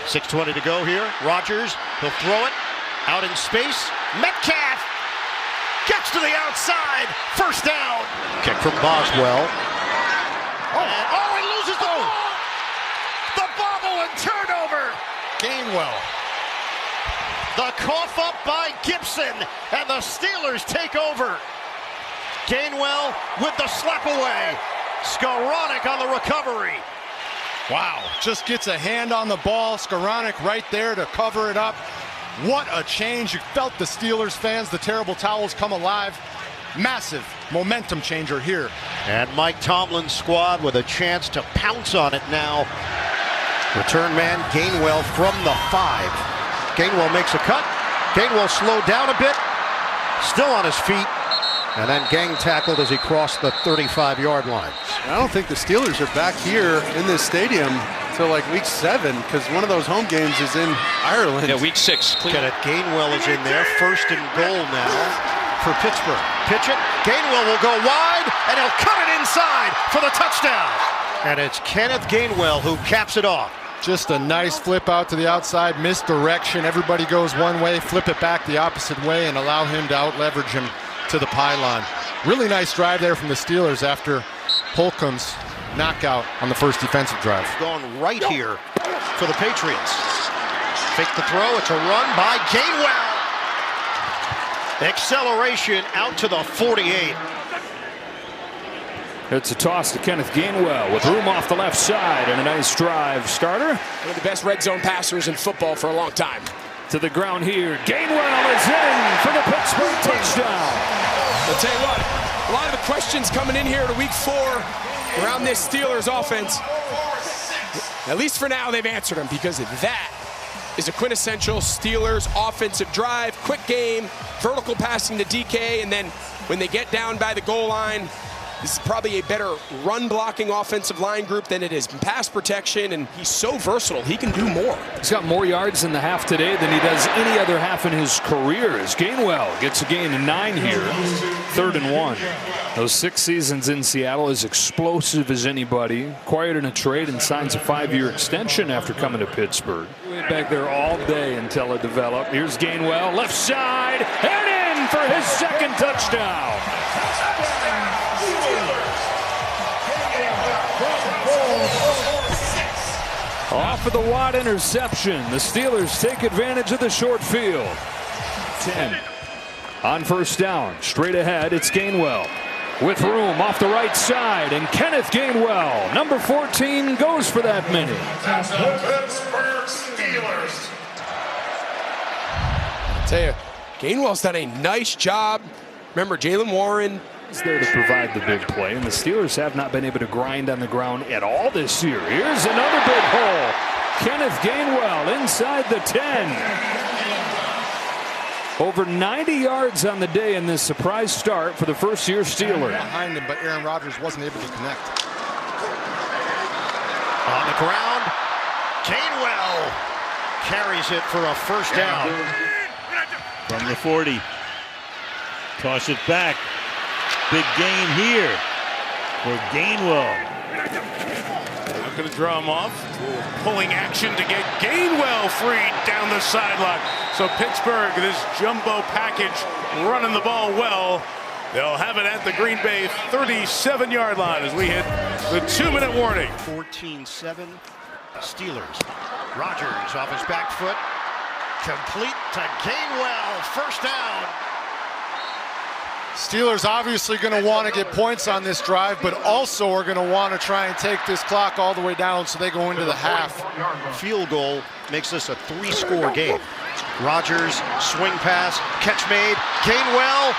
6:20 to go here. Rodgers, he'll throw it out in space. Metcalf gets to the outside. First down. Kick from Boswell. He loses the ball. The bobble and turnover. Gainwell. The cough up by Gibson, and the Steelers take over. Gainwell with the slap away. Skowronek on the recovery. Wow, just gets a hand on the ball. Skowronek right there to cover it up. What a change. You felt the Steelers fans, the terrible towels come alive. Massive momentum changer here. And Mike Tomlin's squad with a chance to pounce on it now. Return man Gainwell from the 5. Gainwell makes a cut. Gainwell slowed down a bit. Still on his feet. And then gang tackled as he crossed the 35-yard line. I don't think the Steelers are back here in this stadium until like week 7, because one of those home games is in Ireland. Yeah, week 6. Kenneth Gainwell is in there. First and goal now for Pittsburgh. Pitch it. Gainwell will go wide, and he'll cut it inside for the touchdown. And it's Kenneth Gainwell who caps it off. Just a nice flip out to the outside, misdirection. Everybody goes one way, flip it back the opposite way, and allow him to out-leverage him to the pylon. Really nice drive there from the Steelers after Holcomb's knockout on the first defensive drive. Going right here for the Patriots. Fake the throw. It's a run by Gainwell. Acceleration out to the 48. It's a toss to Kenneth Gainwell with room off the left side and a nice drive starter. One of the best red zone passers in football for a long time. To the ground here. Gainwell is in for the Pittsburgh touchdown. I'll tell you what, a lot of the questions coming in here to week 4 around this Steelers offense, at least for now, they've answered them, because that is a quintessential Steelers offensive drive. Quick game, vertical passing to DK, and then when they get down by the goal line, this is probably a better run-blocking offensive line group than it is pass protection, and he's so versatile. He can do more. He's got more yards in the half today than he does any other half in his career, as Gainwell gets a gain of 9 here. 3rd and 1. Those 6 seasons in Seattle, as explosive as anybody. Acquired in a trade and signs a 5-year extension after coming to Pittsburgh. Back there all day until it developed. Here's Gainwell, left side, and in for his 2nd touchdown. Off of the Watt interception, the Steelers take advantage of the short field. 10 on first down, straight ahead, it's Gainwell with room off the right side, and Kenneth Gainwell, number 14, goes for that many. Pittsburgh Steelers. I'll tell you, Gainwell's done a nice job. Remember, Jaylen Warren is there to provide the big play, and the Steelers have not been able to grind on the ground at all this year. Here's another big hole. Kenneth Gainwell inside the 10. Over 90 yards on the day in this surprise start for the first-year Steeler. Behind him, but Aaron Rodgers wasn't able to connect. On the ground, Gainwell carries it for a first down. From the 40. Toss it back. Big gain here for Gainwell. Not going to draw him off. Pulling action to get Gainwell freed down the sideline. So Pittsburgh, this jumbo package, running the ball well. They'll have it at the Green Bay 37-yard line as we hit the 2-minute warning. 14-7 Steelers. Rodgers off his back foot. Complete to Gainwell. First down. Steelers obviously going to want to get points on this drive, but also are going to want to try and take this clock all the way down so they go into the half. Field goal makes this a 3-score game. Rodgers, swing pass, catch made. Gainwell,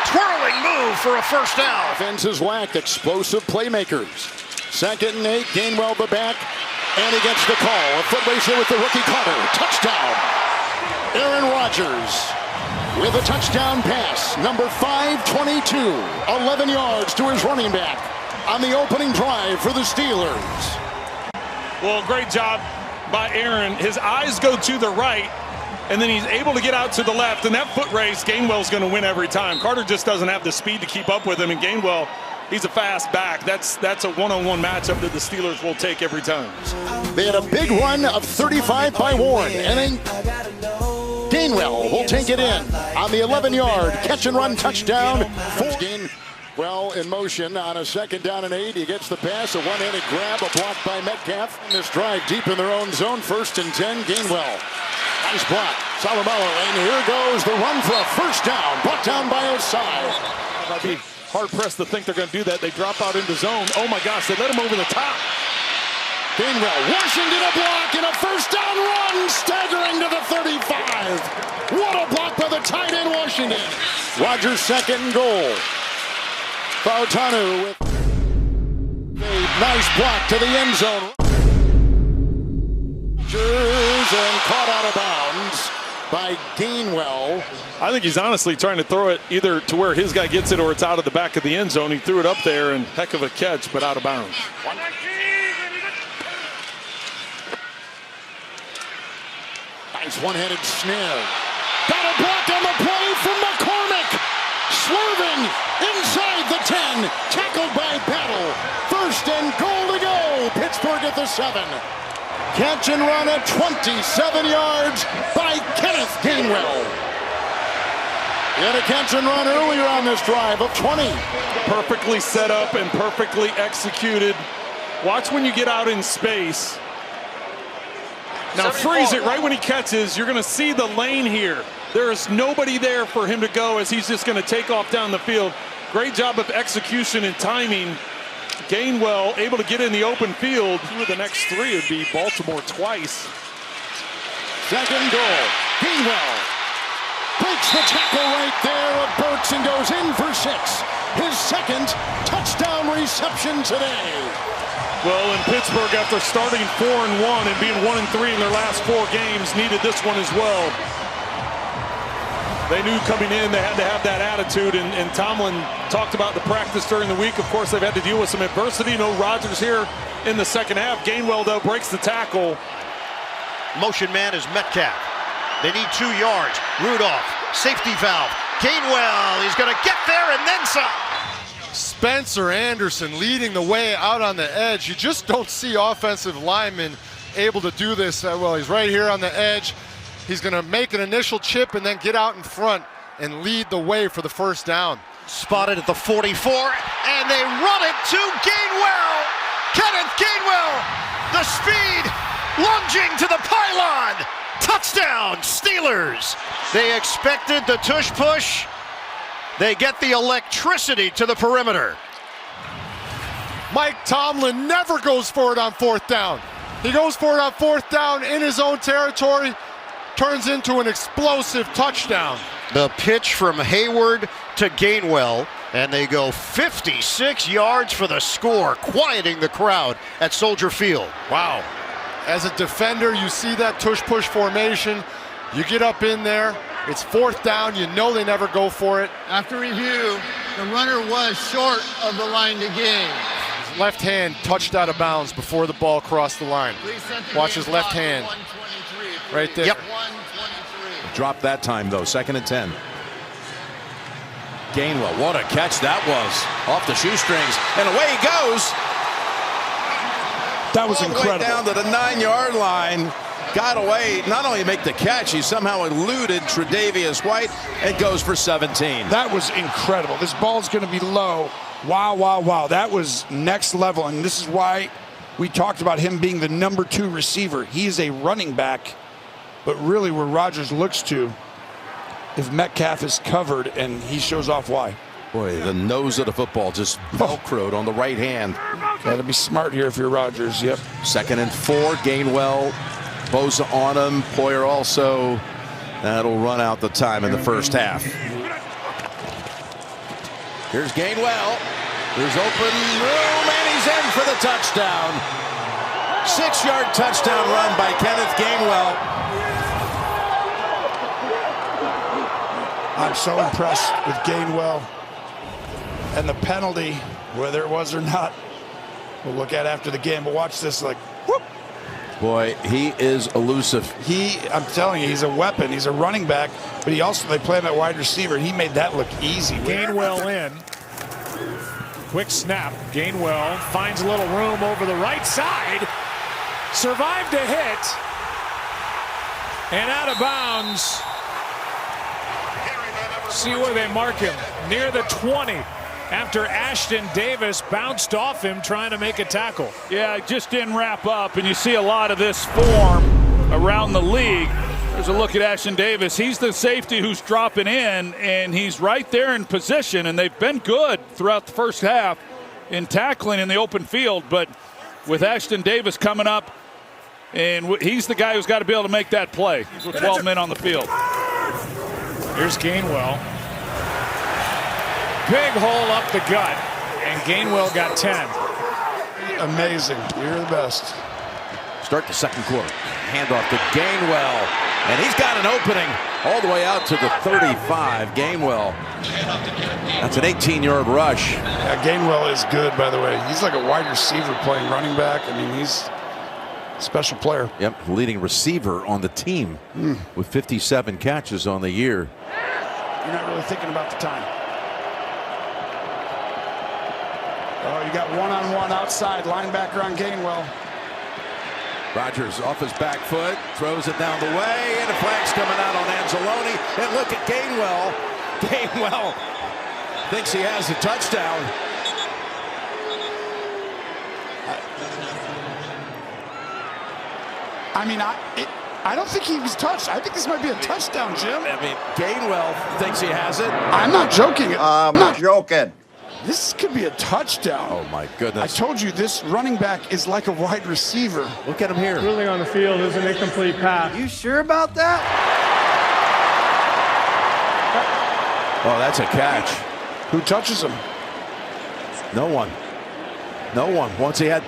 twirling move for a first down. Offense is whacked, explosive playmakers. 2nd and 8, Gainwell the back, and he gets the call. A foot race here with the rookie Carter. Touchdown. Aaron Rodgers with a touchdown pass, number 522, 11 yards to his running back on the opening drive for the Steelers. Well, great job by Aaron. His eyes go to the right, and then he's able to get out to the left, and that foot race, Gainwell's going to win every time. Carter just doesn't have the speed to keep up with him, and Gainwell He's a fast back. That's a one-on-one matchup that the Steelers will take every time. They had a big run of 35 by Warren, and then Gainwell will take it in on the 11-yard catch and run touchdown. Gainwell in motion on a 2nd down and 8. He gets the pass, a one-handed grab, a block by Metcalf. In this drive deep in their own zone, 1st and 10. Gainwell, nice block. Salamalo, and here goes the run for a 1st down. Brought down by Osai. I'd be hard-pressed to think they're going to do that. They drop out into zone. Oh, my gosh, they let him over the top. Gainwell, Washington a block and a 1st down run, staggering to the 35. What a block by the tight end, Washington. Rodgers' 2nd and goal. Fautanu with a nice block to the end zone. Rodgers and caught out of bounds by Gainwell. I think he's honestly trying to throw it either to where his guy gets it or it's out of the back of the end zone. He threw it up there and heck of a catch, but out of bounds. Nice one-handed snare. Got a block on the play from McCormick. Swerving inside the 10. Tackled by Battle. 1st and goal to go. Pittsburgh at the 7. Catch and run at 27 yards by Kenneth Gainwell. He had a catch and run earlier on this drive of 20. Perfectly set up and perfectly executed. Watch when you get out in space. Now freeze it right when he catches. You're going to see the lane here. There is nobody there for him to go as he's just going to take off down the field. Great job of execution and timing. Gainwell able to get in the open field. 2 of the next 3 would be Baltimore twice. 2nd goal. Gainwell breaks the tackle right there of Burks and goes in for 6. His 2nd touchdown reception today. Well, in Pittsburgh, after starting 4-1 and being 1-3 in their last 4 games, needed this one as well. They knew coming in they had to have that attitude, and Tomlin talked about the practice during the week. Of course, they've had to deal with some adversity. No Rodgers here in the 2nd half. Gainwell, though, breaks the tackle. Motion man is Metcalf. They need 2 yards. Rudolph, safety valve. Gainwell, he's going to get there and then some. Spencer Anderson leading the way out on the edge. You just don't see offensive linemen able to do this that well. He's right here on the edge. He's going to make an initial chip and then get out in front and lead the way for the 1st down. Spotted at the 44, and they run it to Gainwell. Kenneth Gainwell, the speed, lunging to the pylon. Touchdown, Steelers. They expected the tush push. They get the electricity to the perimeter. Mike Tomlin never goes for it on 4th down. He goes for it on 4th down in his own territory. Turns into an explosive touchdown. The pitch from Hayward to Gainwell, and they go 56 yards for the score, quieting the crowd at Soldier Field. Wow. As a defender, you see that tush-push formation. You get up in there. It's 4th down. You know they never go for it. After review, the runner was short of the line to gain. His left hand touched out of bounds before the ball crossed the line. Watch his left hand. Right there. Yep. Dropped that time, though. 2nd and 10. Gainwell, what a catch that was. Off the shoestrings, and away he goes. That was all incredible. The way down to the 9-yard line. Got away, not only make the catch, he somehow eluded Tre'Davious White and goes for 17. That was incredible. This ball's going to be low. Wow, wow, wow. That was next level, and this is why we talked about him being the number 2 receiver. He is a running back, but really where Rodgers looks to, if Metcalf is covered, and he shows off why. Boy, the nose of the football just velcroed on the right hand. Got to be smart here if you're Rodgers, yep. 2nd and 4, Gainwell, Bosa on him, Poyer also. That'll run out the time in the 1st half. Here's Gainwell. There's open room, and he's in for the touchdown. 6-yard touchdown run by Kenneth Gainwell. I'm so impressed with Gainwell. And the penalty, whether it was or not, we'll look at after the game. But watch this, like, whoop. Boy, he is elusive. I'm telling you, he's a weapon. He's a running back, but they play him at wide receiver. He made that look easy. Gainwell in. Quick snap. Gainwell finds a little room over the right side. Survived a hit. And out of bounds. See where they mark him. Near the 20. After Ashton Davis bounced off him trying to make a tackle. Yeah, it just didn't wrap up, and you see a lot of this form around the league. There's a look at Ashton Davis. He's the safety who's dropping in, and he's right there in position, and they've been good throughout the first half in tackling in the open field. But with Ashton Davis coming up, and he's the guy who's got to be able to make that play with 12 men on the field. Here's Gainwell. Big hole up the gut, and Gainwell got 10. Amazing. You're the best. Start the second quarter. Handoff to Gainwell, and he's got an opening all the way out to the 35. Gainwell. That's an 18-yard rush. Yeah, Gainwell is good, by the way. He's like a wide receiver playing running back. I mean, he's a special player. Yep, leading receiver on the team with 57 catches on the year. You're not really thinking about the time. Oh, you got one-on-one outside linebacker on Gainwell. Rodgers off his back foot, throws it down the way, and a flag's coming out on Anzalone. And look at Gainwell. Gainwell thinks he has a touchdown. I mean, I don't think he was touched. I think this might be a touchdown, Jim. I mean, Gainwell thinks he has it. I'm not joking. I'm not joking. This could be a touchdown. Oh, my goodness. I told you this running back is like a wide receiver. Look at him here. Ruling on the field is an incomplete pass. You sure about that? Oh, that's a catch. Who touches him? No one. No one. Once he had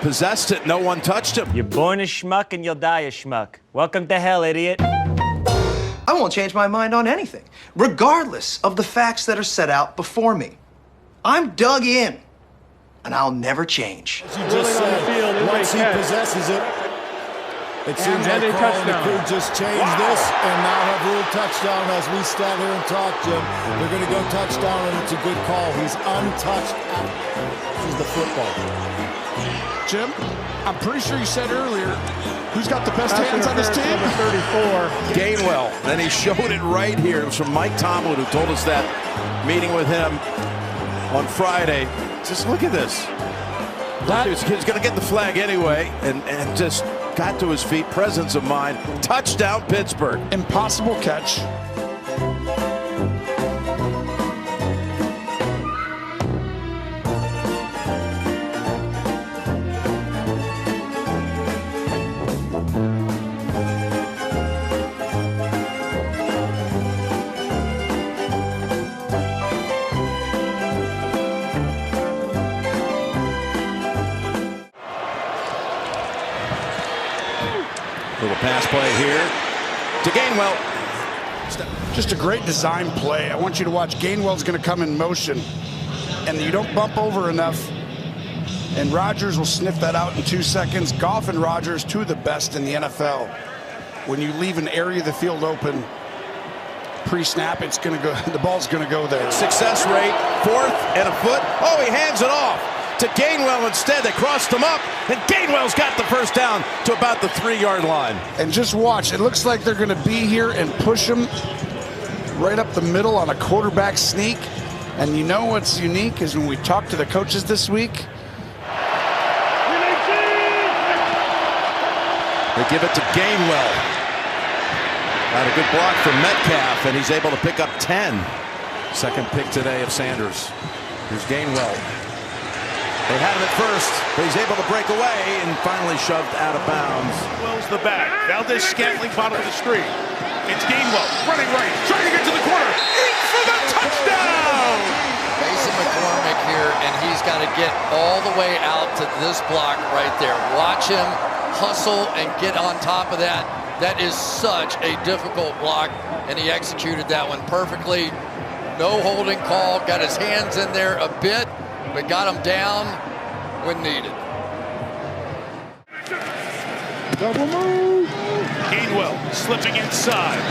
possessed it, no one touched him. You're born a schmuck and you'll die a schmuck. Welcome to hell, idiot. I won't change my mind on anything, regardless of the facts that are set out before me. I'm dug in, and I'll never change. As you just said, once he possesses it, it seems like Carl and the crew just changed this and now have ruled touchdown as we stand here and talk, Jim. They're going to go touchdown, and it's a good call. He's untouched. This is the football. Jim, I'm pretty sure you said earlier, who's got the best hands on this team? Number 34. Gainwell. And he showed it right here. It was from Mike Tomlin, who told us that meeting with him on Friday. Just look at this. He's going to get the flag anyway, and just got to his feet. Presence of mind. Touchdown, Pittsburgh. Impossible catch. Little pass play here to Gainwell. Just a great design play. I want you to watch. Gainwell's going to come in motion, and you don't bump over enough, and Rodgers will sniff that out in 2 seconds. Goff and Rodgers, two of the best in the NFL. When you leave an area of the field open pre-snap, it's going to go. The ball's going to go there. Success rate, 4th and a foot. Oh, he hands it off to Gainwell instead. They crossed him up, and Gainwell's got the first down to about the 3-yard line. And just watch. It looks like they're going to be here and push him right up the middle on a quarterback sneak. And you know what's unique is when we talked to the coaches this week. They give it to Gainwell. Got a good block from Metcalf, and he's able to pick up 10. Second pick today of Sanders. Here's Gainwell. They had him at first, but he's able to break away and finally shoved out of bounds. Wells the back. Valdez Scantling bottom of the screen. It's Gainwell running right, trying to get to the corner. In for the touchdown! Mason McCormick here, and he's got to get all the way out to this block right there. Watch him hustle and get on top of that. That is such a difficult block, and he executed that one perfectly. No holding call, got his hands in there a bit, but got him down when needed. Double move. Gainwell slipping inside.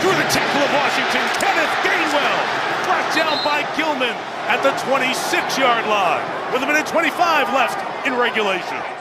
Through the tackle of Washington, Kenneth Gainwell brought down by Gilman at the 26-yard line with a minute 25 left in regulation.